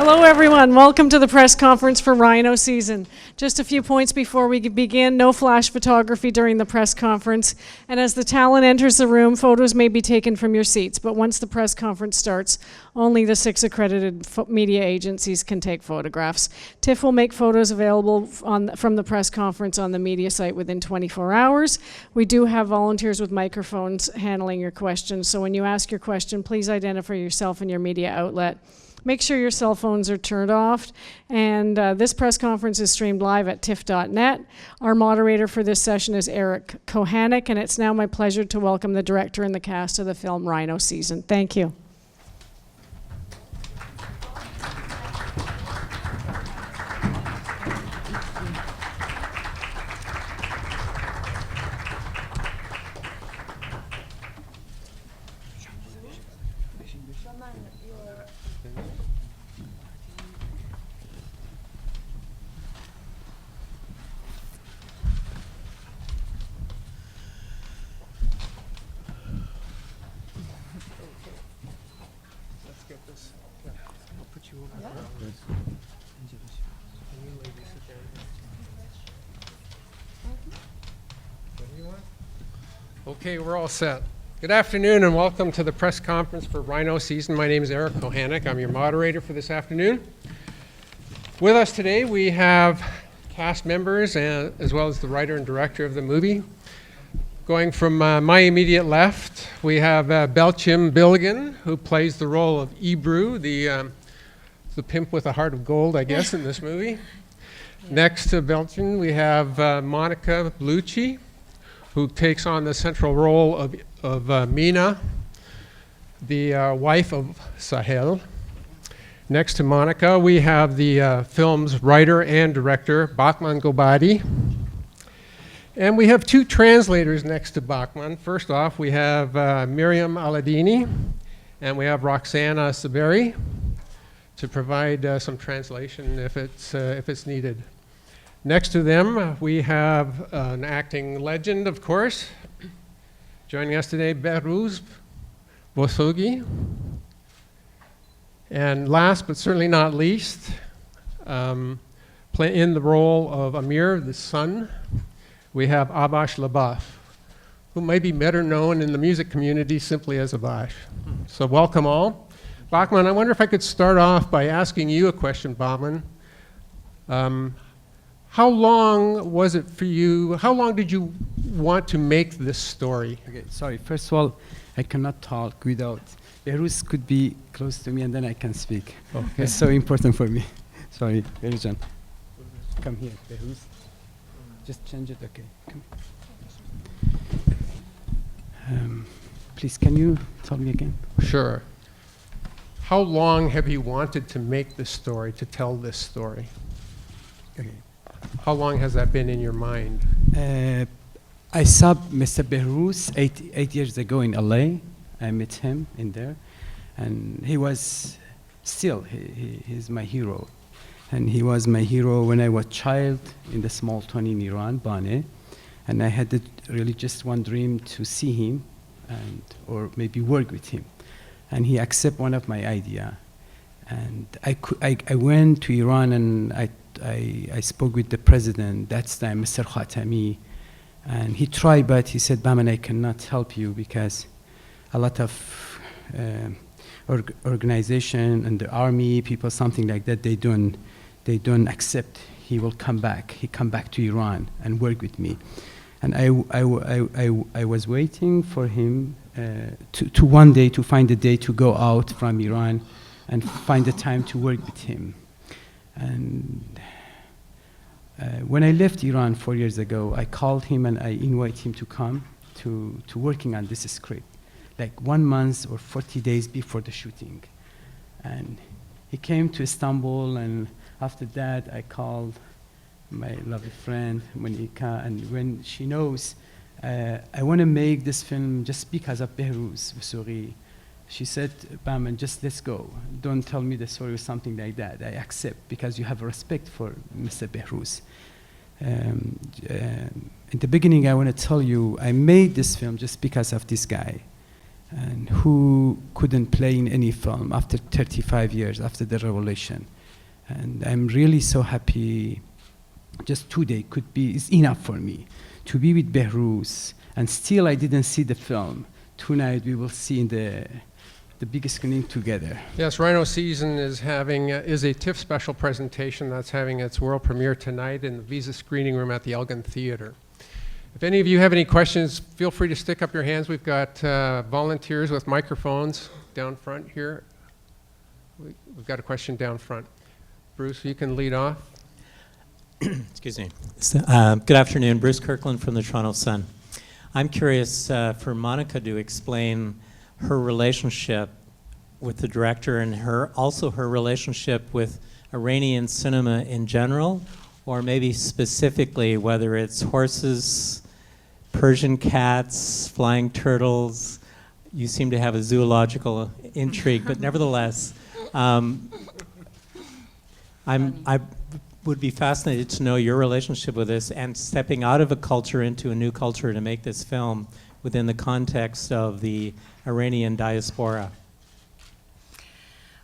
Hello, everyone. Welcome to the press conference for Rhino season. Just a few points before we begin. No flash photography during the press conference. And as the talent enters the room, photos may be taken from your seats. But once the press conference starts, only the 6 accredited media agencies can take photographs. TIFF will make photos available from the press conference on the media site within 24 hours. We do have volunteers with microphones handling your questions. So when you ask your question, please identify yourself and your media outlet. Make sure your cell phones are turned off. And this press conference is streamed live at tiff.net. Our moderator for this session is Eric Kohanek, and it's now my pleasure to welcome the director and the cast of the film Rhino season. Thank you. Okay, we're all set. Good afternoon and welcome to the press conference for Rhino season. My name is Eric Kohanek. I'm your moderator for this afternoon. With us today we have cast members as well as the writer and director of the movie. Going from my immediate left, we have Belchim Billigan, who plays the role of Ebru, the pimp with a heart of gold, I guess, in this movie. Next to Belchim, we have Monica Bellucci, who takes on the central role of Mina, the wife of Sahel. Next to Monica, we have the film's writer and director, Bachman Gobadi. And we have 2 translators next to Bachman. First off, we have Miriam Aladini, and we have Roxana Saberi to provide some translation if it's needed. Next to them, we have an acting legend, of course. Joining us today, Behruz Bosogi. And last but certainly not least, in the role of Amir, the son, we have Abash Labaf, who may be better known in the music community simply as Abash. So welcome all. Bachman, I wonder if I could start off by asking you a question, Bachman. How long was it for you? How long did you want to make this story? Okay, sorry. First of all, I cannot talk without. Behruz could be close to me and then I can speak. Okay. It's so important for me. Sorry, Behruzjan. Come here, Behruz. Just change it, okay. Come. Please, can you tell me again? Sure. How long have you wanted to make this story, to tell this story? Okay. How long has that been in your mind? I saw Mr. Behruz 8 years ago in LA. I met him in there, and he was still, he's my hero. And he was my hero when I was a child in the small town in Iran, Bane. And I had really just one dream to see him or maybe work with him. And he accepted one of my idea. And I went to Iran and I spoke with the president, that's time, Mr. Khatami. And he tried, but he said, Baman, I cannot help you because a lot of organization and the army, people, something like that, they don't accept he will come back. He come back to Iran and work with me. And I was waiting for him to one day to find a day to go out from Iran and find the time to work with him. And when I left Iran 4 years ago, I called him and I invited him to come to working on this script, like 1 month or 40 days before the shooting. And he came to Istanbul, and after that I called my lovely friend Monica, and when she knows I want to make this film just because of Behruz Bosogi, she said, Baman, just let's go. Don't tell me the story or something like that. I accept because you have respect for Mr. Behruz. In the beginning, I want to tell you, I made this film just because of this guy. and who couldn't play in any film after 35 years after the revolution. And I'm really so happy. Just 2 days is enough for me to be with Behruz. And still I didn't see the film. Tonight we will see in the big screen together. Yes, Rhino Season is a TIFF special presentation that's having its world premiere tonight in the Visa screening room at the Elgin Theater. If any of you have any questions, feel free to stick up your hands. We've got volunteers with microphones down front here. We've got a question down front. Bruce, you can lead off. Excuse me. Good afternoon, Bruce Kirkland from the Toronto Sun. I'm curious for Monica to explain her relationship with the director and also her relationship with Iranian cinema in general, or maybe specifically whether it's horses, Persian cats, flying turtles. You seem to have a zoological intrigue, but nevertheless, I would be fascinated to know your relationship with this and stepping out of a culture into a new culture to make this film within the context of the Iranian diaspora.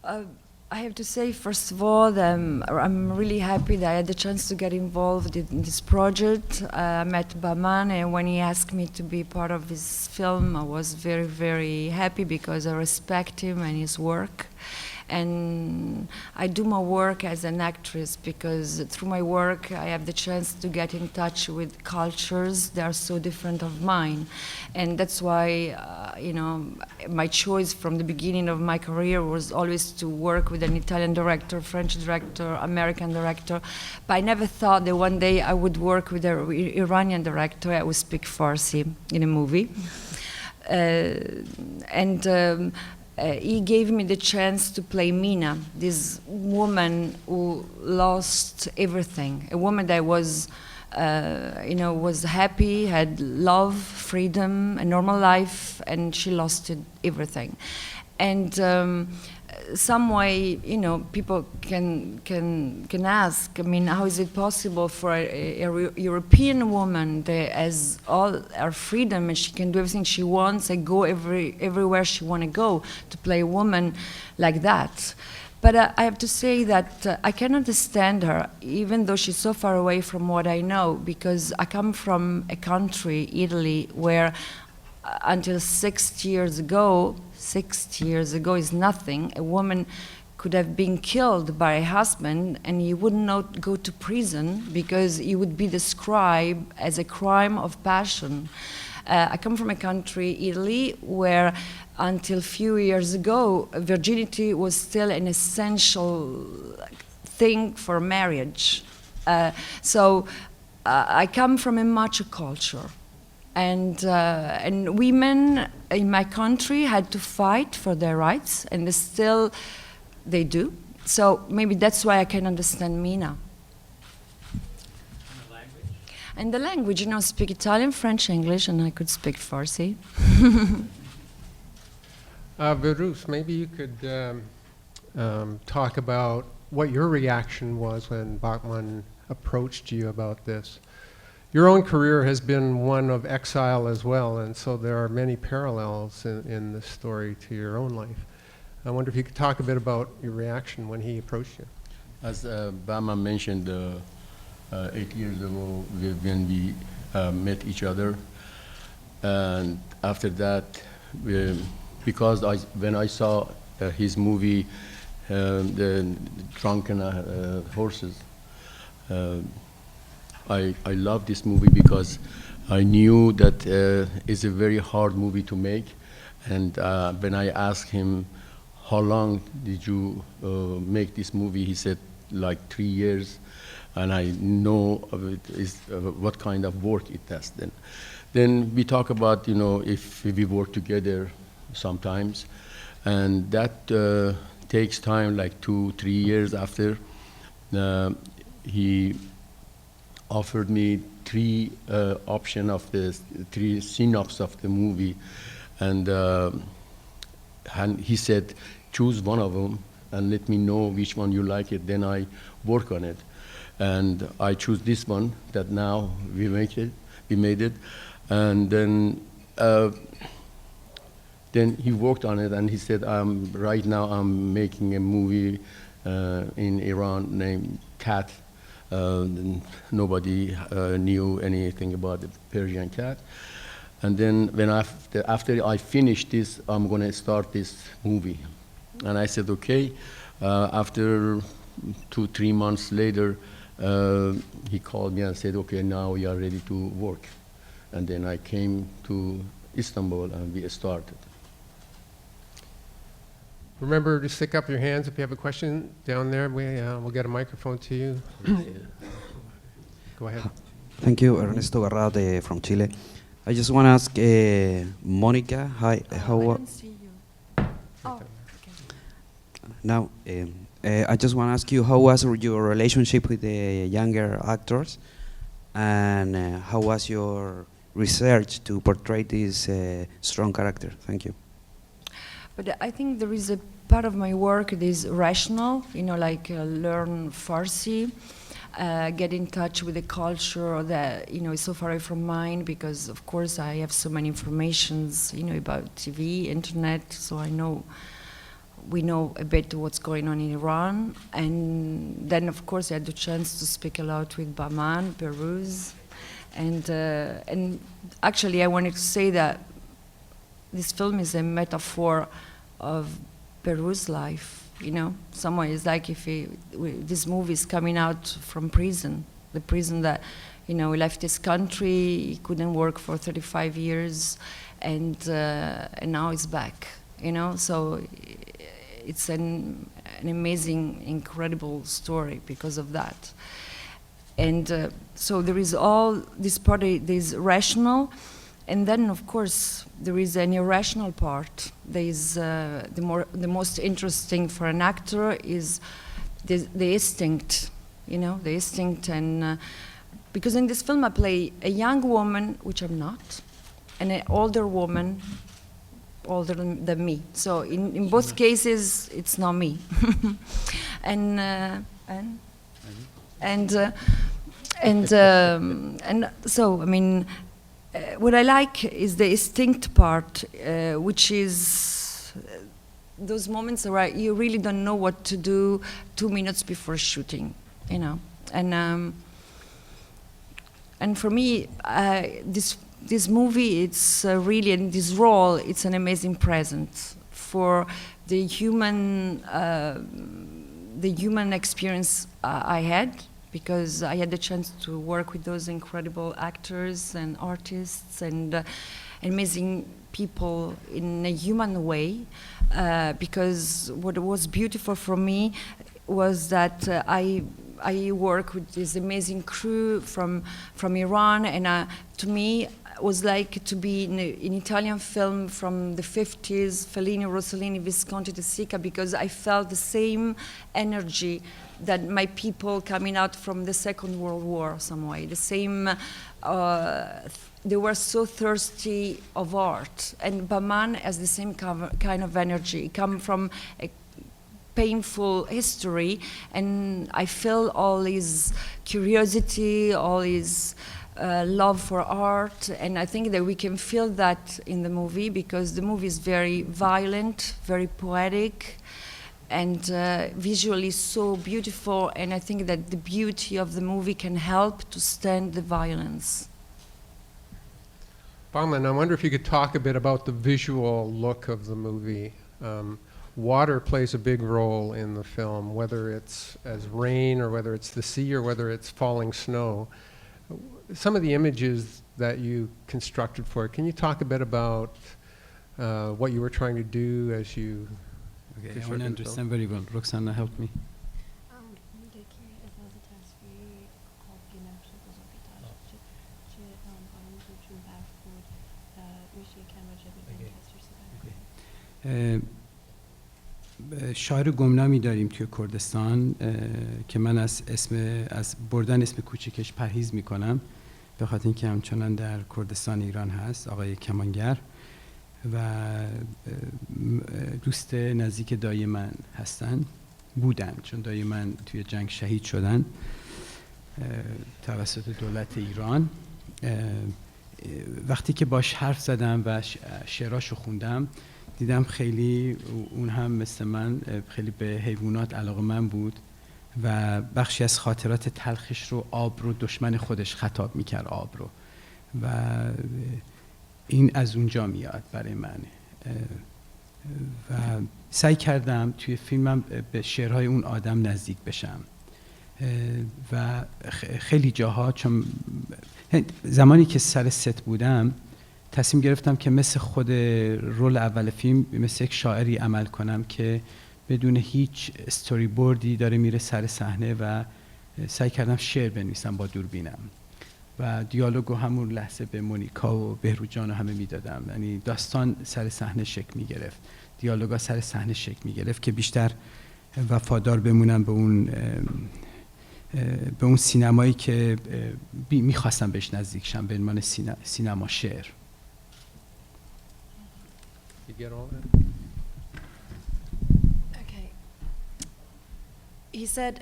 I have to say, first of all, I'm really happy that I had the chance to get involved in this project. I met Baman, and when he asked me to be part of his film, I was very, very happy because I respect him and his work. And I do my work as an actress because through my work I have the chance to get in touch with cultures that are so different of mine. And that's why, you know, my choice from the beginning of my career was always to work with an Italian director, French director, American director. But I never thought that one day I would work with an Iranian director. I would speak Farsi in a movie. He gave me the chance to play Mina, this woman who lost everything, a woman that was, was happy, had love, freedom, a normal life, and she lost everything. And some way, you know, people can ask, I mean, how is it possible for a European woman that has all her freedom and she can do everything she wants and go everywhere she want to go, to play a woman like that? But I have to say that I can understand her, even though she's so far away from what I know, because I come from a country, Italy, where until 60 years ago is nothing. A woman could have been killed by a husband and he would not go to prison because he would be described as a crime of passion. I come from a country, Italy, where until a few years ago, virginity was still an essential thing for marriage. So I come from a macho culture. And women in my country had to fight for their rights, and they do. So maybe that's why I can understand Mina. And the language? And the language, you know, I speak Italian, French, English, and I could speak Farsi. Virus, maybe you could talk about what your reaction was when Bachmann approached you about this. Your own career has been one of exile as well, and so there are many parallels in this story to your own life. I wonder if you could talk a bit about your reaction when he approached you. As Bama mentioned, 8 years ago when we met each other, and after that, because when I saw his movie, The Drunken Horses, I love this movie because I knew that it's a very hard movie to make. And when I asked him, how long did you make this movie? He said, like 3 years. And I know of it is, what kind of work it has then. Then we talk about, you know, if we work together sometimes. And that takes time, like 2-3 years after. He offered me 3 options of the 3 synopses of the movie, and he said, choose one of them and let me know which one you like it, then I work on it. And I choose this one that now we made it, and then Then he worked on it, and he said, right now I'm making a movie in Iran named Cat. Nobody knew anything about the Persian cat. And then after I finish this, I'm going to start this movie. And I said, okay. After 2-3 months later, he called me and said, okay, now we are ready to work. And then I came to Istanbul and we started. Remember to stick up your hands if you have a question down there. We'll get a microphone to you. Go ahead. Thank you, Ernesto Garrad from Chile. I just want to ask Monica, hi, how? I don't see you. Oh, okay. Now, I just want to ask you, how was your relationship with the younger actors, and how was your research to portray this strong character? Thank you. But I think there is a part of my work that is rational, like learn Farsi, get in touch with the culture that, is so far away from mine, because of course I have so many informations, about TV, internet, so we know a bit what's going on in Iran. And then of course I had the chance to speak a lot with Bahman, Peruz, and actually I wanted to say that this film is a metaphor of Peruz's life, Someone is like if this movie is coming out from prison, the prison that, he left his country, he couldn't work for 35 years, and now he's back, So it's an amazing, incredible story because of that. And so there is all this part that is rational. And then, of course, there is an irrational part. There is the most interesting for an actor is the instinct, the instinct. And because in this film I play a young woman, which I'm not, and an older woman, older than me. So in both cases, it's not me. and so I mean. What I like is the instinct part, which is those moments where you really don't know what to do 2 minutes before shooting, And for me, this movie, it's really, in this role, it's an amazing present for the human experience I had. Because I had the chance to work with those incredible actors and artists and amazing people in a human way. Because what was beautiful for me was that I work with this amazing crew from Iran, and to me it was like to be in an Italian film from the 50s, Fellini, Rossellini, Visconti, De Sica, because I felt the same energy that my people coming out from the Second World War, some way. The same, they were so thirsty of art. And Bahman has the same kind of energy. It comes from a painful history, and I feel all his curiosity, all his love for art, and I think that we can feel that in the movie, because the movie is very violent, very poetic, and visually so beautiful, and I think that the beauty of the movie can help to stand the violence. Bahman, I wonder if you could talk a bit about the visual look of the movie. Water plays a big role in the film, whether it's as rain or whether it's the sea or whether it's falling snow. Some of the images that you constructed for it, can you talk a bit about what you were trying to do as you... Okay, I want to understand very well. Roxana, help me. شاعر گمنامی داریم توی کردستان که من از بردن اسم کوچیکش پرهیز میکنم، به خاطر اینکه همچنان در کردستان ایران هست، آقای کمانگر و دوست نزدیک دایی من هستن، بودن، چون دایی من توی جنگ شهید شدن توسط دولت ایران. وقتی که باش حرف زدم و شعراشو خوندم دیدم خیلی اون هم مثل من خیلی به حیوانات علاقه‌مند بود و بخشی از خاطرات تلخش رو آب رو دشمن خودش خطاب میکرد آب رو و این از اونجا میاد برای من و سعی کردم توی فیلمم به شعرهای اون آدم نزدیک بشم و خیلی جاها چون زمانی که سر ست بودم تصمیم گرفتم که مثل خود رول اول فیلم مثل یک شاعری عمل کنم که بدون هیچ استوری بوردی داره میره سر صحنه و سعی کردم شعر بنویسم با دوربینم و دیالوگو همون لحظه به مونیکا و بهروجان و همه میدادم. یعنی داستان سر صحنه شکل میگرفت، دیالوگا سر صحنه شکل میگرفت که بیشتر وفادار بمونم به اون سینمایی که میخواستم بهش نزدیک شم، به عنوان سینما شعر. You get all that? Okay. He said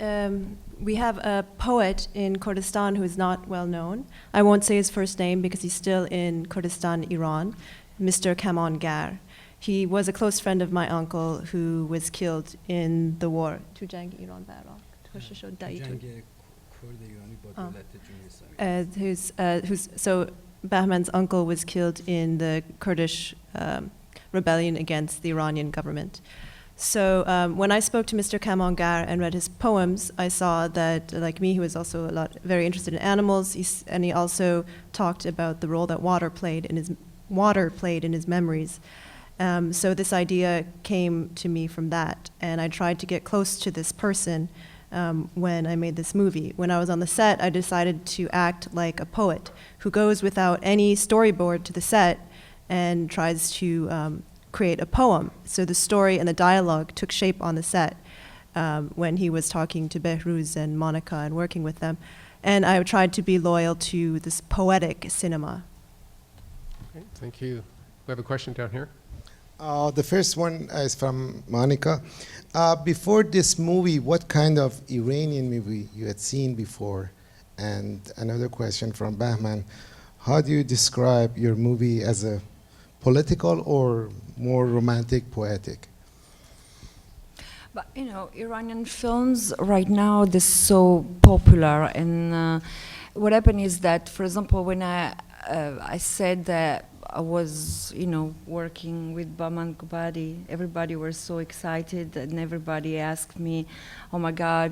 we have a poet in Kurdistan who is not well known. I won't say his first name because he's still in Kurdistan, Iran, Mr. Kaman Gar. He was a close friend of my uncle who was killed in the war. To Jang Iran Barak. So Bahman's uncle was killed in the Kurdish rebellion against the Iranian government. So when I spoke to Mr. Kamangar and read his poems, I saw that, like me, he was also very interested in animals, and he also talked about the role that water played in his memories. So this idea came to me from that, and I tried to get close to this person when I made this movie. When I was on the set, I decided to act like a poet who goes without any storyboard to the set and tries to create a poem. So the story and the dialogue took shape on the set when he was talking to Behruz and Monica and working with them. And I tried to be loyal to this poetic cinema. Okay, thank you. We have a question down here. The first one is from Monica. Before this movie, what kind of Iranian movie you had seen before? And another question from Bahman. How do you describe your movie as a political or more romantic, poetic? But you know, Iranian films right now, they're so popular, and what happened is that, for example, when I said that I was, you know, working with Baman Kubadi, everybody was so excited, and everybody asked me, "Oh my God,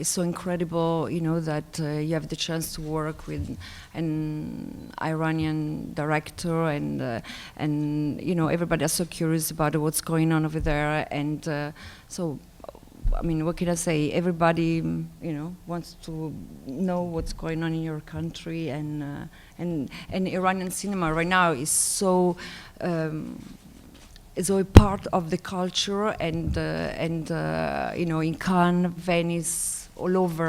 it's so incredible, you know, that you have the chance to work with an Iranian director," and you know, everybody is so curious about what's going on over there, and so. I mean, what can I say? Everybody, you know, wants to know what's going on in your country, and Iranian cinema right now is so a part of the culture, and you know, in Cannes, Venice, all over.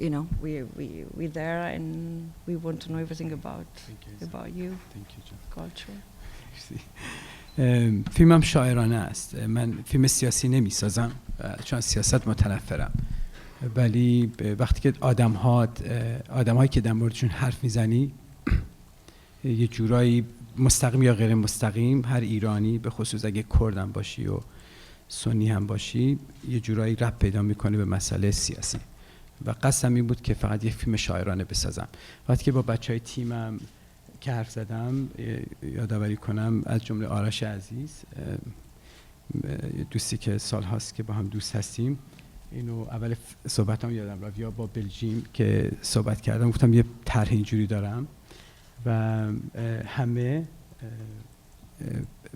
You know, we're there, and we want to know everything about you, culture. فیلمم شاعرانه است. من فیلم سیاسی نمی سازم چون سیاست متنفرم، ولی وقتی که آدم‌هایی که در موردشون حرف میزنی یه جورایی مستقیم یا غیر مستقیم، هر ایرانی به خصوص اگه کردم باشی و سنی هم باشی یه جورایی ربط پیدا میکنه به مسئله سیاسی و قصدم این بود که فقط یک فیلم شاعرانه بسازم. وقتی که با بچهای تیمم که حرف زدم یادآوری کنم از جمله آرش عزیز، دوستی که سال هاست که با هم دوست هستیم، اینو اول صحبتام یادم رفت، یا با بلژیم که صحبت کردم گفتم یه طرح اینجوری دارم و همه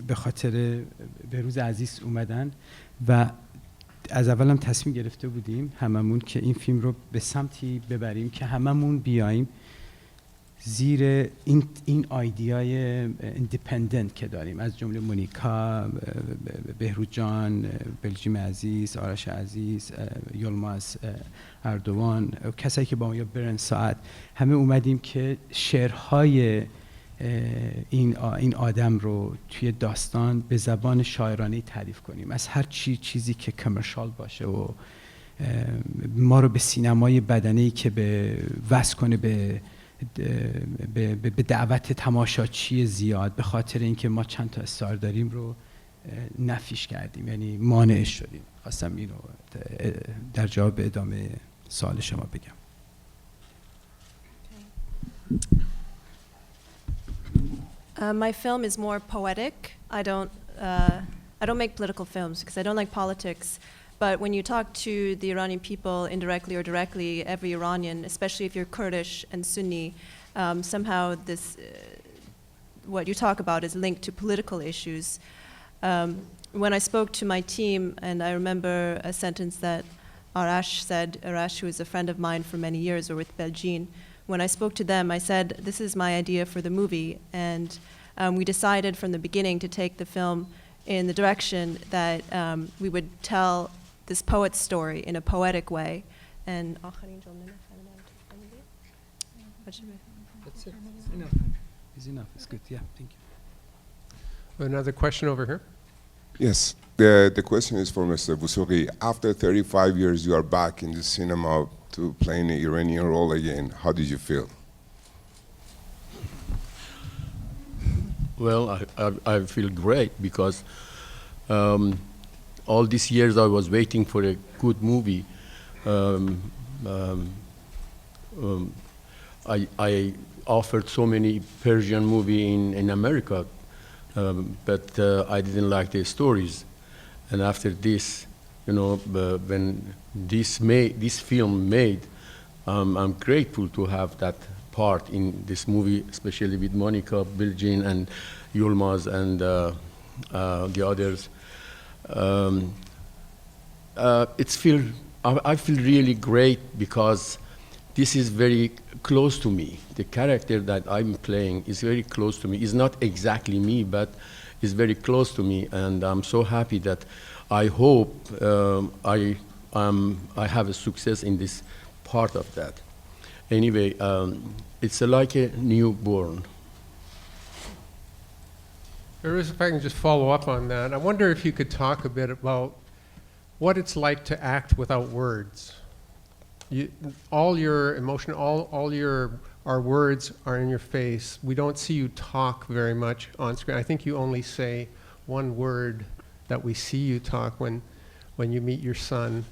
به خاطر بهروز عزیز اومدن و از اولم تصمیم گرفته بودیم هممون که این فیلم رو به سمتی ببریم که هممون بیایم زیر این آیدیای ایندیپندنت که داریم، از جمله مونیکا، بهروجان، بلژیم عزیز، آرش عزیز، یلماز اردوان، کسایی که با ما، یا برن ساعت، همه اومدیم که شعرهای این آدم رو توی داستان به زبان شاعرانه تعریف کنیم، از هر چیزی که کمرشال باشه و ما رو به سینمای بدنه‌ای که به وصل کنه به به دعوت تماشاچی زیاد به خاطر اینکه ما چند تا استار داریم رو نفیش کردیم، یعنی مانعش شدیم. خواستم اینو در جواب ادامه سوال شما بگم. My film is more poetic. I don't make political films because I don't like politics. But when you talk to the Iranian people indirectly or directly, every Iranian, especially if you're Kurdish and Sunni, somehow this, what you talk about is linked to political issues. When I spoke to my team, and I remember a sentence that Arash said, Arash, who is a friend of mine for many years, or with Belgine, when I spoke to them, I said, this is my idea for the movie, and we decided from the beginning to take the film in the direction that we would tell this poet's story in a poetic way. And That's it. It's enough. It's enough. It's good. Yeah, thank you. Another question over here. Yes, the question is for Mr. Boussouri. After 35 years, you are back in the cinema to play an Iranian role again. How did you feel? Well, I feel great because all these years I was waiting for a good movie. I offered so many Persian movie in America, but I didn't like the stories. And after this, you know, when this film made, I'm grateful to have that part in this movie, especially with Monica, Bilgin, and Yilmaz, and the others. I feel really great because this is very close to me. The character that I'm playing is very close to me. It's not exactly me, but it's very close to me, and I'm so happy that I hope I have a success in this part of that. Anyway, it's like a newborn. If I can just follow up on that, I wonder if you could talk a bit about what it's like to act without words. All your emotion, our words are in your face. We don't see you talk very much on screen. I think you only say one word that we see you talk when you meet your son.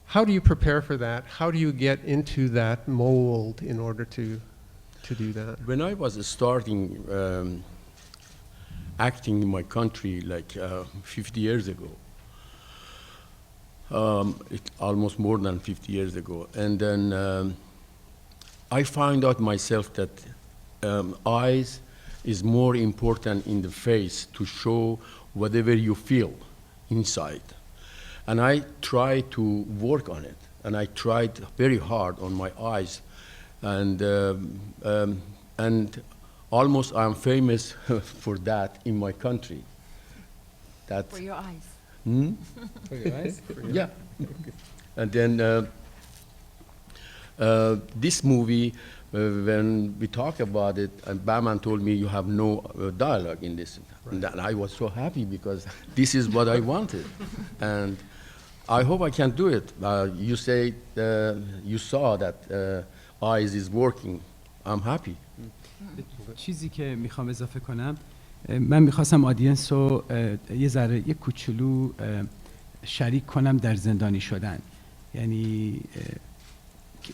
How do you prepare for that? How do you get into that mold in order to do that? When I was starting acting in my country like 50 years ago, almost more than 50 years ago. And then I found out myself that eyes is more important in the face to show whatever you feel inside. And I tried to work on it. And I tried very hard on my eyes. And almost I'm famous for that in my country. For your eyes. Hmm? For your eyes? Yeah. And then this movie, when we talk about it, and Bahman told me you have no dialogue in this. Right. And I was so happy because this is what I wanted. And I hope I can do it. You say you saw that eyes is working. I'm happy. چیزی که میخوام اضافه کنم، من میخواستم آدینس رو یه کوچولو شریک کنم در زندانی شدن. یعنی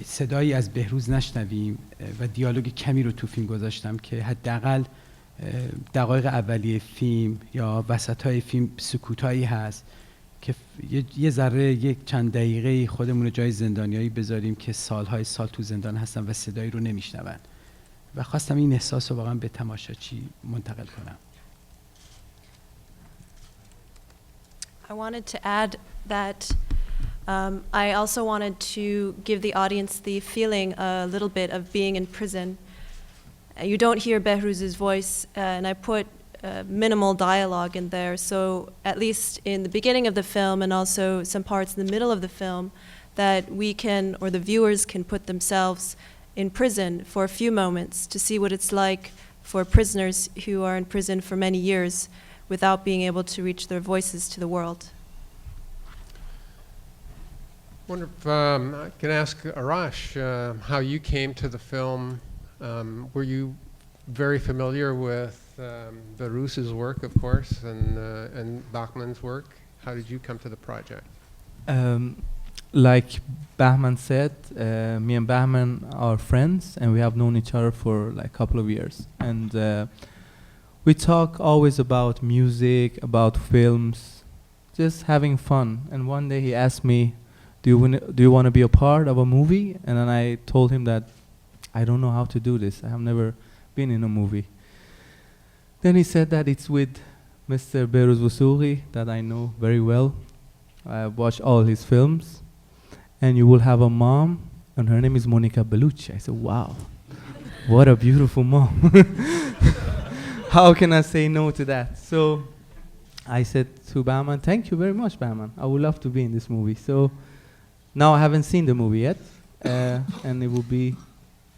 صدایی از بهروز نشنویم و دیالوگ کمی رو تو فیلم گذاشتم که حداقل دقایق اولیه فیلم یا وسطای فیلم سکوتایی هست که یه ذره یک چند دقیقه خودمون رو جای زندانیایی بذاریم که سالهای سال تو زندان هستن و صدایی رو نمیشنون و خواستم این احساس رو واقعا به تماشاچی منتقل کنم. I wanted to add that I also wanted to give the audience the feeling a little bit of being in prison. You don't hear Behruz's voice, and I put minimal dialogue in there, so at least in the beginning of the film and also some parts in the middle of the film, that we can, or the viewers can put themselves in prison for a few moments to see what it's like for prisoners who are in prison for many years without being able to reach their voices to the world. I wonder if I can ask Arash how you came to the film, Were you very familiar with Behruz's work, of course, and Bachman's work? How did you come to the project? Like Bahman said, me and Bahman are friends, and we have known each other for like a couple of years. And we talk always about music, about films, just having fun. And one day he asked me, do you want to be a part of a movie? And then I told him that I don't know how to do this. I have never been in a movie. Then he said that it's with Mr. Behruz Vossoughi that I know very well. I watched all his films. And you will have a mom, and her name is Monica Bellucci. I said, wow, what a beautiful mom. How can I say no to that? So I said to Bahman, thank you very much, Bahman. I would love to be in this movie. So now I haven't seen the movie yet, and it will be,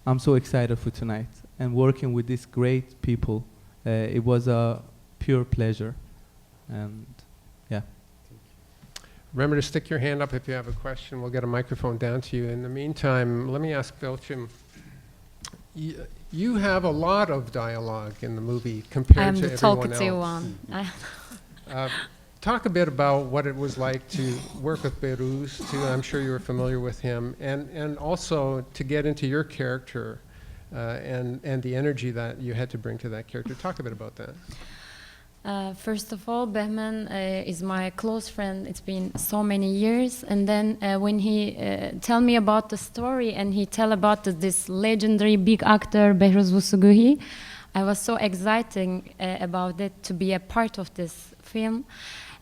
I'm so excited for tonight. And working with these great people, it was a pure pleasure. And yeah. Remember to stick your hand up if you have a question. We'll get a microphone down to you. In the meantime, let me ask Belchim. You have a lot of dialogue in the movie compared to everyone else. I'm the talkative one. Talk a bit about what it was like to work with Behruz, too. I'm sure you were familiar with him, and also to get into your character and the energy that you had to bring to that character. Talk a bit about that. First of all, Bahman is my close friend. It's been so many years. And then when he tell me about the story and he tell about this legendary big actor, Behruz Vossoughi, I was so excited about it to be a part of this film.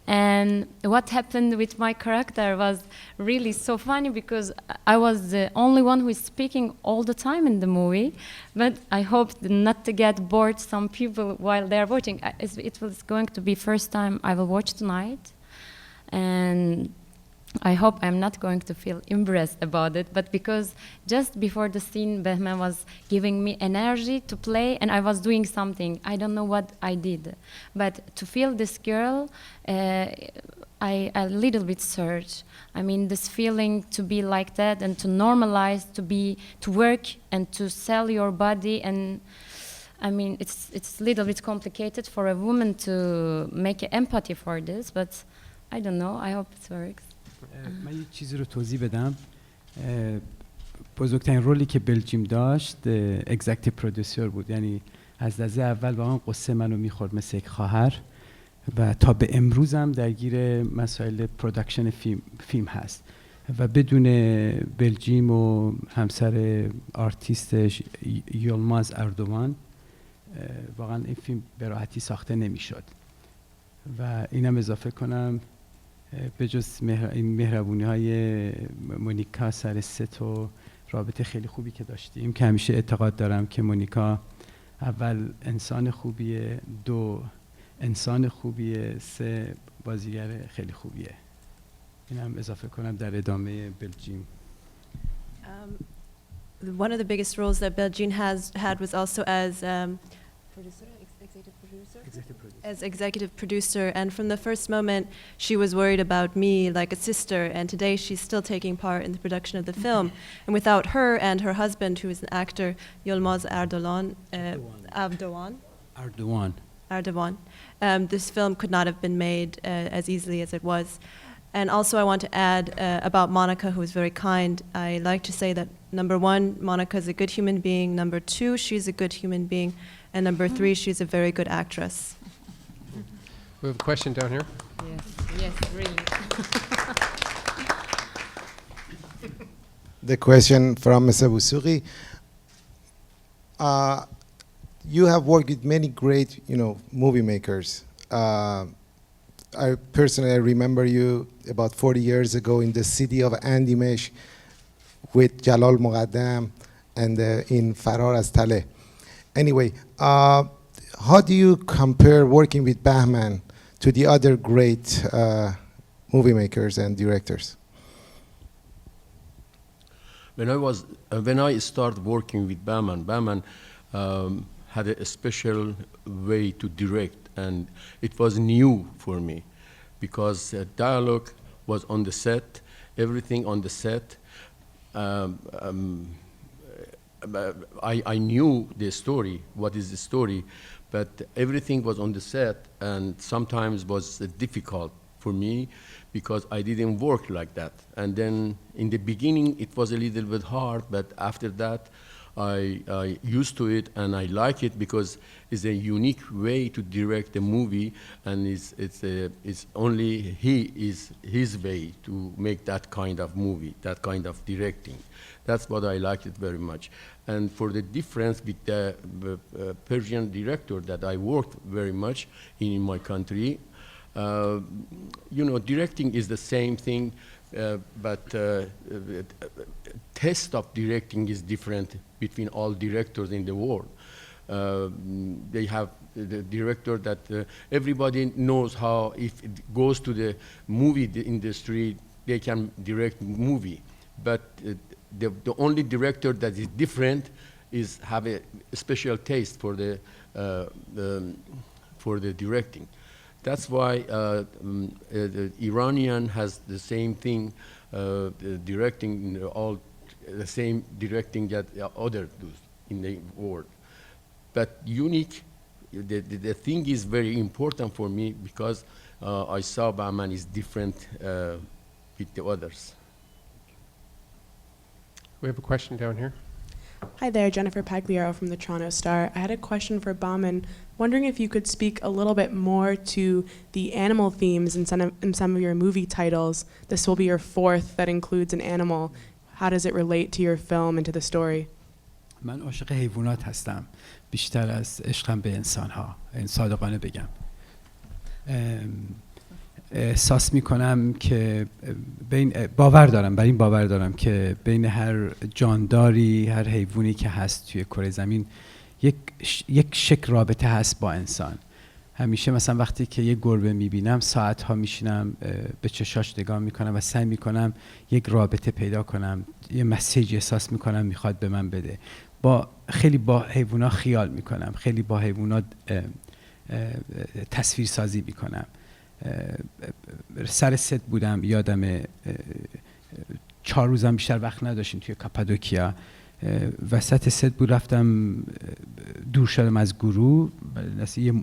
And what happened with my character was really so funny because I was the only one who is speaking all the time in the movie. But I hope not to get bored some people while they're watching. It was going to be first time I will watch tonight. And I hope I'm not going to feel embarrassed about it, but because just before the scene, Bahman was giving me energy to play, and I was doing something. I don't know what I did, but to feel this girl, I a little bit searched. I mean, this feeling to be like that and to normalize, to work and to sell your body, and I mean, it's a little bit complicated for a woman to make empathy for this, but I don't know. I hope it works. من یه چیزی رو توضیح بدم. بزرگترین رولی که بلژیم داشت اگزکتیو پرودوسر بود، یعنی از لحظه اول واقعا قصه منو میخورد مثل یک خواهر و تا به امروز هم درگیر مسائل پروداکشن فیلم هست و بدون بلژیم و همسر آرتیستش یلماز اردوان واقعا این فیلم به راحتی ساخته نمیشد. و اینم اضافه کنم به جز این مهربونی های مونیکا سر ست و رابطه خیلی خوبی که داشتیم که همیشه اعتقاد دارم که مونیکا اول انسان خوبیه، دو انسان خوبیه، سه بازیگر خیلی خوبیه. اینم اضافه کنم در ادامه بلژیم. One of the biggest roles that Belgium has had was also as as executive producer, and from the first moment she was worried about me like a sister, and today she's still taking part in the production of the film. And without her and her husband, who is an actor, Yilmaz Erdogan, this film could not have been made as easily as it was. And also I want to add about Monica, who is very kind. I like to say that number one, Monica is a good human being. Number two, she's a good human being. And number three, she's a very good actress. We have a question down here. Yes, really. The question from Mr. Vossoughi. You have worked with many great, movie makers. I personally remember you about 40 years ago in the city of Andimesh with Jalal Muqaddam and in Farar az Taleh. Anyway, how do you compare working with Bahman to the other great movie makers and directors? When I started working with Bahman had a special way to direct, and it was new for me because dialogue was on the set, everything on the set. I knew the story, what is the story, but everything was on the set, and sometimes was difficult for me because I didn't work like that. And then in the beginning, it was a little bit hard, but after that, I used to it, and I like it because it's a unique way to direct a movie, and it's only his way to make that kind of movie, that kind of directing. That's what I liked it very much. And for the difference with the Persian director that I worked very much in my country, you know, directing is the same thing, but test of directing is different between all directors in the world. They have the director that everybody knows how, if it goes to the movie industry, they can direct movie. But the only director that is different is have a special taste for the directing. That's why the Iranian has the same thing, the directing, all the same directing that others do in the world. But unique, the thing is very important for me because I saw Bahman is different with the others. We have a question down here. Hi there, Jennifer Pagliaro from the Toronto Star. I had a question for Bahman. Wondering if you could speak a little bit more to the animal themes in some of your movie titles. This will be your fourth that includes an animal. How does it relate to your film and to the story? من عاشق حیوانات هستم بیشتر از عشقم به انسان‌ها. این صادقانه بگم. احساس میکنم که باور دارم که بین هر جانداری، هر حیوانی که هست توی کره زمین یک شکل رابطه هست با انسان. همیشه مثلا وقتی که یک گربه میبینم ساعتها میشینم به چشاش نگاه میکنم و سعی میکنم یک رابطه پیدا کنم، یه مسیجی احساس میکنم میخواد به من بده. خیلی با حیوونا خیال میکنم، خیلی با حیوونا تصویر سازی میکنم. سر ست بودم، یادم 4 روزم بیشتر وقت نداشتیم توی کاپادوکیا. وسط ست بود، رفتم دور شدم از گروه، یه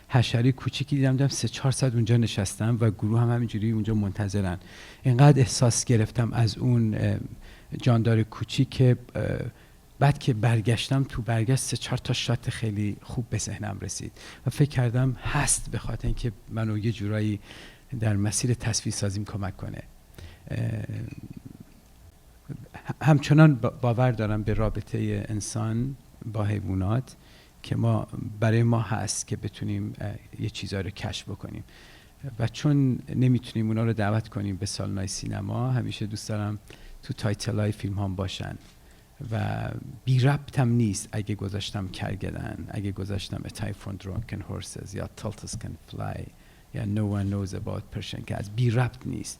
حشره کوچیکی دیدم 3-4 ساعت اونجا نشستم و گروه هم همینجوری اونجا منتظرن. اینقدر احساس گرفتم از اون جاندار کوچیک که بعد که برگشتم تو برگشت 3-4 تا شات خیلی خوب به ذهنم رسید و فکر کردم هست به خاطر اینکه منو یه جورایی در مسیر تصویر سازیم کمک کنه. همچنان باور دارم به رابطه انسان با حیوانات که برای ما هست که بتونیم یه چیزا رو کشف بکنیم و چون نمیتونیم اونا رو دعوت کنیم به سالن‌های سینما، همیشه دوست دارم تو تایتل‌های فیلم هم باشن و بی ربطم نیست اگه گذاشتم کرگدن، اگه گذاشتم A Type from Drunken Horses یا Tortoise Can Fly یا No One Knows About Persian Cats. بی ربط نیست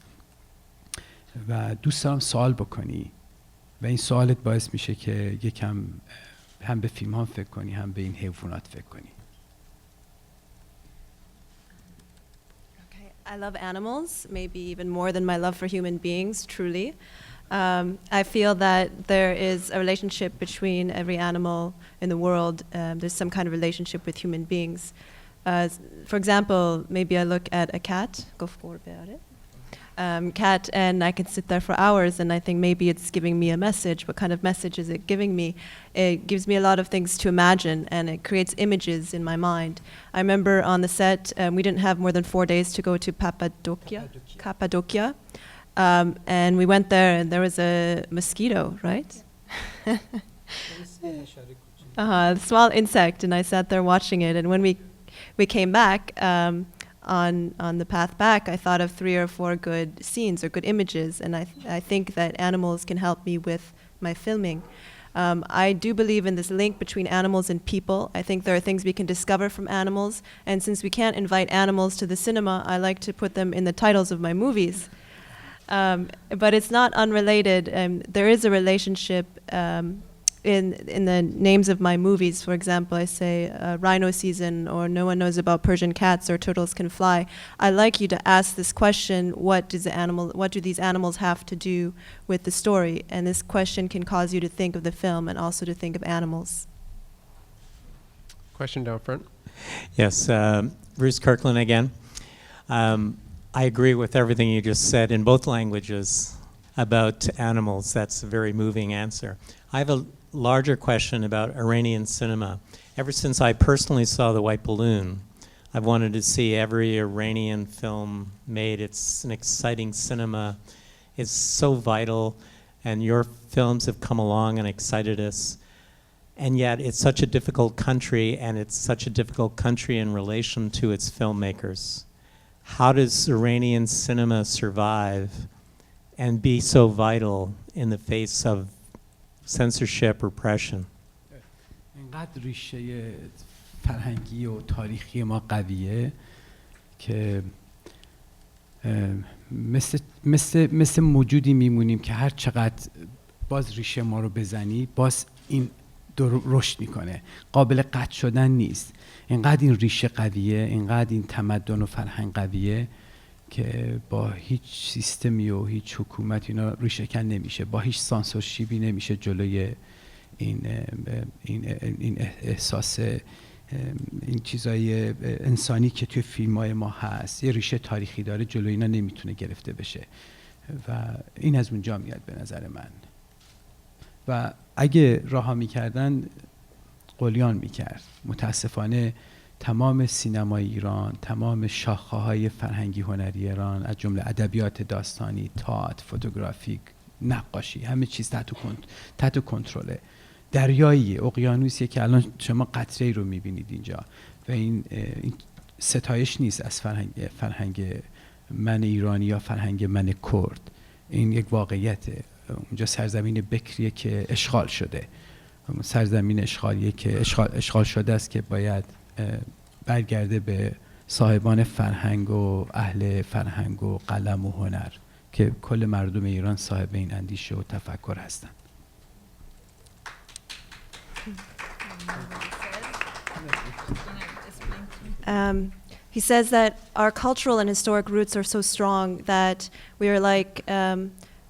و دوست دارم سوال بکنی و این سوالت باعث میشه که یکم هم به فیلم ها فکر کنی هم به این حیوانات فکر کنی. I love animals, maybe even more than my love for human beings, truly. I feel that there is a relationship between every animal in the world. There's some kind of relationship with human beings. For example, maybe I look at a cat, go forward about it. Cat, and I can sit there for hours and I think maybe it's giving me a message. What kind of message is it giving me? It gives me a lot of things to imagine and it creates images in my mind. I remember on the set, we didn't have more than 4 days to go to Cappadocia. And we went there and there was a mosquito, right? A small insect, and I sat there watching it. And when we came back, on the path back, I thought of 3 or 4 good scenes or good images, and I think that animals can help me with my filming. I do believe in this link between animals and people. I think there are things we can discover from animals, and since we can't invite animals to the cinema, I like to put them in the titles of my movies. But it's not unrelated. There is a relationship in the names of my movies. For example, I say Rhino season, or no one knows about Persian cats, or turtles can fly. I like you to ask this question: what do these animals have to do with the story? And this question can cause you to think of the film and also to think of animals. Question down front. Yes, Bruce Kirkland again. I agree with everything you just said in both languages about animals. That's a very moving answer. I have a larger question about Iranian cinema. Ever since I personally saw The White Balloon, I've wanted to see every Iranian film made. It's an exciting cinema. It's so vital, and your films have come along and excited us. And yet it's such a difficult country, and it's such a difficult country in relation to its filmmakers. How does Iranian cinema survive and be so vital in the face of censorship, repression? اینقدر ریشه فرهنگی و تاریخی ما قویه که مثل موجودی میمونیم که هر چقدر باز ریشه ما رو بزنی باز این رشد میکنه، قابل قطع شدن نیست. اینقدر این ریشه قویه، اینقدر این تمدن و فرهنگ قویه که با هیچ سیستمی و هیچ حکومت اینا ریشه کن نمیشه، با هیچ سانسورشیپی نمیشه جلوی این احساس، این چیزای انسانی که توی فیلم‌های ما هست، یه ریشه تاریخی داره، جلوی اینا نمیتونه گرفته بشه و این از اونجا میاد به نظر من. و اگه رها میکردن قلیان میکرد. متاسفانه تمام سینمای ایران، تمام شاخه‌های فرهنگی هنری ایران، از جمله ادبیات داستانی، تئاتر، فوتوگرافیک، نقاشی، همه چیز تحت کنترله. دریایی، اقیانوسیه که الان شما قطره‌ای رو میبینید اینجا و این ستایش نیست از فرهنگ من ایرانی یا فرهنگ من کرد. این یک واقعیته. اونجا سرزمین بکریه که اشغال شده، سرزمین اشغالیه که اشغال شده است که باید برگرده به صاحبان فرهنگ و اهل فرهنگ و قلم و هنر که کل مردم ایران صاحب این اندیشه و تفکر هستند. He says that our cultural and historic roots are so strong that we are like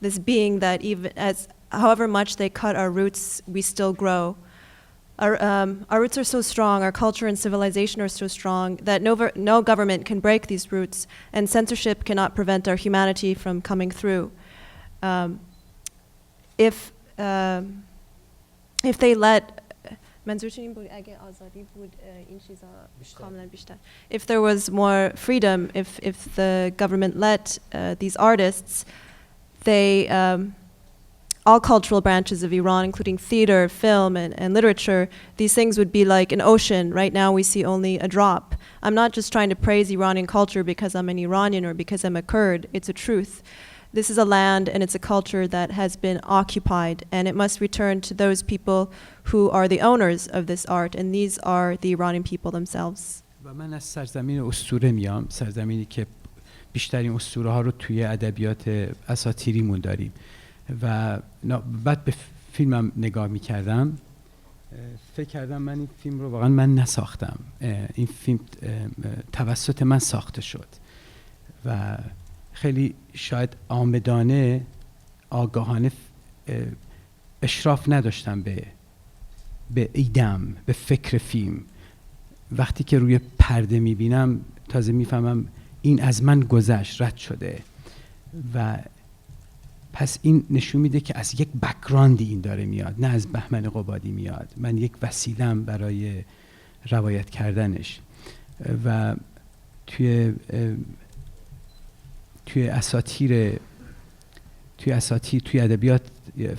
this being that even as however much they cut our roots, we still grow. Our roots are so strong, our culture and civilization are so strong that no government can break these roots, and censorship cannot prevent our humanity from coming through. If they let if there was more freedom, if the government let these artists, all cultural branches of Iran, including theater, film, and literature, these things would be like an ocean. Right now we see only a drop. I'm not just trying to praise Iranian culture because I'm an Iranian or because I'm a Kurd. It's a truth. This is a land and it's a culture that has been occupied, and it must return to those people who are the owners of this art, and these are the Iranian people themselves. و من از سرزمین اسطوره میام، سرزمینی که بیشترین اسطوره ها رو توی ادبیات اساطیریمون داریم و بعد به فیلمم نگاه میکردم، فکر کردم من این فیلم رو واقعا من نساختم، این فیلم توسط من ساخته شد و خیلی شاید آمدانه آگاهانه اشراف نداشتم به ایدم، به فکر فیلم. وقتی که روی پرده میبینم تازه میفهمم این از من گذشت، رد شده و پس این نشون میده که از یک بک‌گراندی این داره میاد، نه از بهمن قبادی میاد. من یک وسیله‌ام برای روایت کردنش و توی اساطیر، توی ادبیات،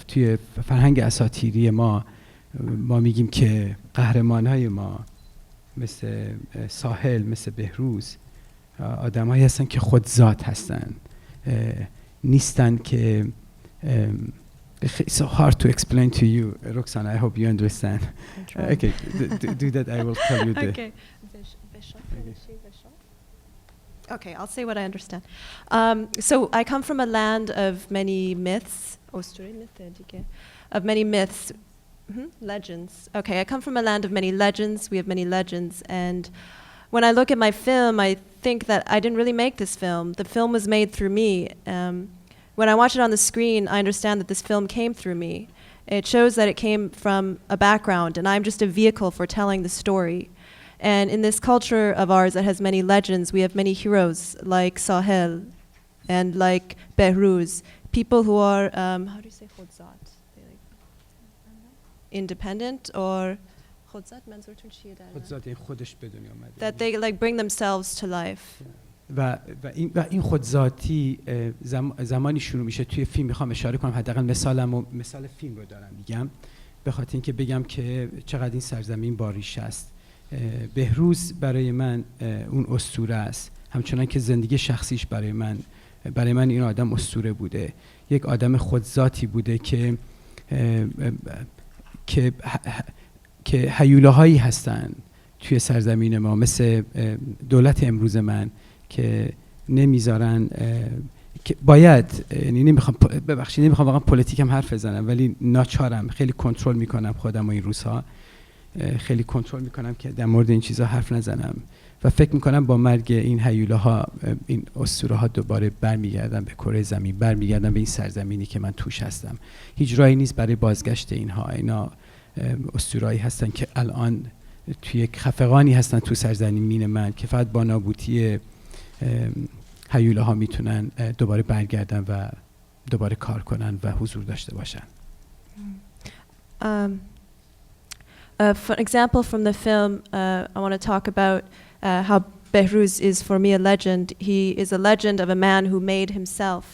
توی فرهنگ اساطیری ما میگیم که قهرمان‌های ما مثل ساحل، مثل بهروز، آدمایی هستن که خود ذات هستن، نیستن که It's so hard to explain to you, Roxana. I hope you understand. Okay, do that. I will tell you the. Okay. Okay, I'll say what I understand. So I come from a land of many myths, of many myths, Legends. Okay, I come from a land of many legends. We have many legends. And when I look at my film, I think that I didn't really make this film. The film was made through me. When I watch it on the screen, I understand that this film came through me. It shows that it came from a background, and I'm just a vehicle for telling the story. And in this culture of ours that has many legends, we have many heroes like Sahel and like Behruz, people who are, how do you say khodzat? Independent or khodzat منظورتون چیه در خودزاد این خودش به دنیا آمده. that they like bring themselves to life. و این خودذاتی زمانی شروع میشه توی فیلم. میخوام اشاره کنم حداقل مثال فیلم رو دارم میگم به خاطر اینکه بگم که چقدر این سرزمین باریش است. بهروز برای من اون اسطوره است، همچنان که زندگی شخصیش برای من این آدم اسطوره بوده. یک آدم خودذاتی بوده که هیولاهایی هستن توی سرزمین ما، مثل دولت امروز من که نمیذارن که باید، یعنی نمیخوام واقعا پلیتیکم حرف بزنم، ولی ناچارم خیلی کنترل میکنم خودم و این روزها خیلی کنترل میکنم که در مورد این چیزا حرف نزنم و فکر میکنم با مرگ این هیولاها این اسطوره ها دوباره برمیگردن به کره زمین، برمیگردن به این سرزمینی که من توش هستم. هیچ راهی نیست برای بازگشت اینها. اینا اسطوره‌ای هستن که الان توی یک خفقانی هستن تو سرزمین من که فقط با نابودی هیولاها میتونن دوباره برگردن و دوباره کار کنن و حضور داشته باشن. For example, from the film, I want to talk about how Behruz is for me a legend. He is a legend of a man who made himself.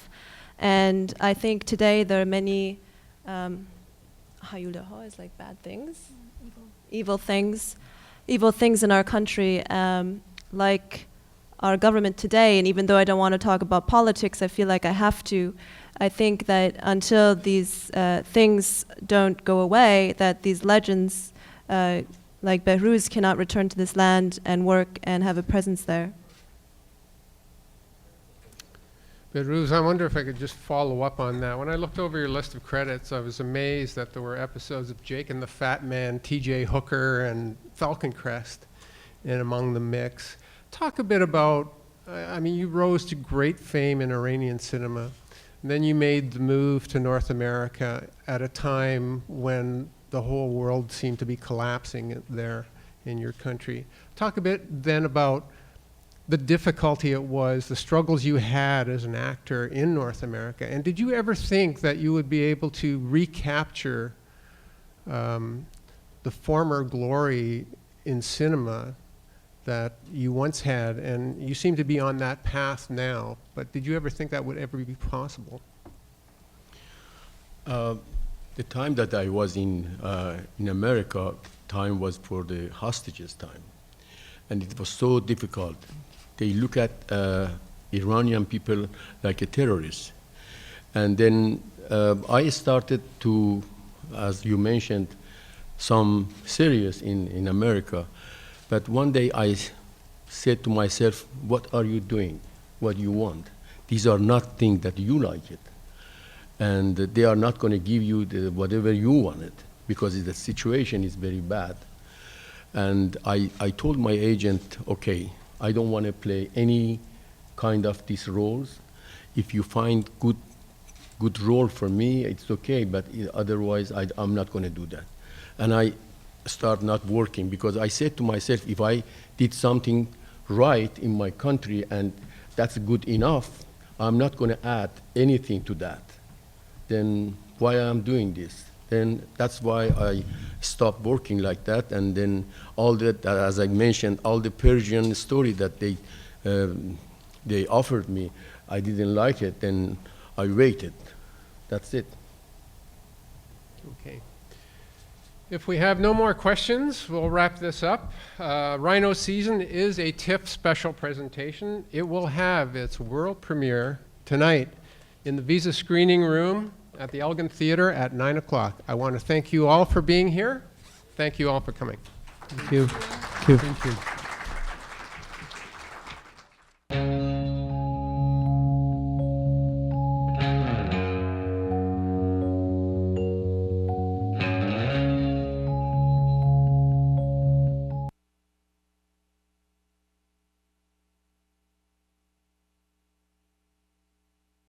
And I think today there are many, Hayulaha is like bad things, evil things in our country, like our government today. And even though I don't want to talk about politics, I feel like I have to. I think that until these things don't go away, that these legends like Behruz cannot return to this land and work and have a presence there. Behruz, I wonder if I could just follow up on that. When I looked over your list of credits, I was amazed that there were episodes of Jake and the Fat Man, T.J. Hooker, and Falcon Crest in among the mix. Talk a bit about, I mean, you rose to great fame in Iranian cinema. And then you made the move to North America at a time when the whole world seemed to be collapsing there in your country. Talk a bit then about the difficulty it was, the struggles you had as an actor in North America. And did you ever think that you would be able to recapture the former glory in cinema that you once had? And you seem to be on that path now, but did you ever think that would ever be possible? The time that I was in America, time was for the hostages time. And it was so difficult. They look at Iranian people like a terrorist. And then I started to, as you mentioned, some series in America. But one day I said to myself, what are you doing? What do you want? These are not things that you like it. And they are not going to give you whatever you wanted because the situation is very bad. And I told my agent, okay, I don't want to play any kind of these roles. If you find good role for me, it's okay, but otherwise I'm not going to do that. And I start not working because I said to myself, if I did something right in my country and that's good enough, I'm not going to add anything to that. Then why I'm doing this? Then that's why I stopped working like that. And then all that, as I mentioned, all the Persian story that they offered me, I didn't like it. Then I waited. That's it. Okay. If we have no more questions, we'll wrap this up. Rhino Season is a TIFF special presentation. It will have its world premiere tonight in the Visa Screening Room at the Elgin Theater at 9 o'clock. I want to thank you all for being here. Thank you all for coming. Thank you. Thank you. Thank you.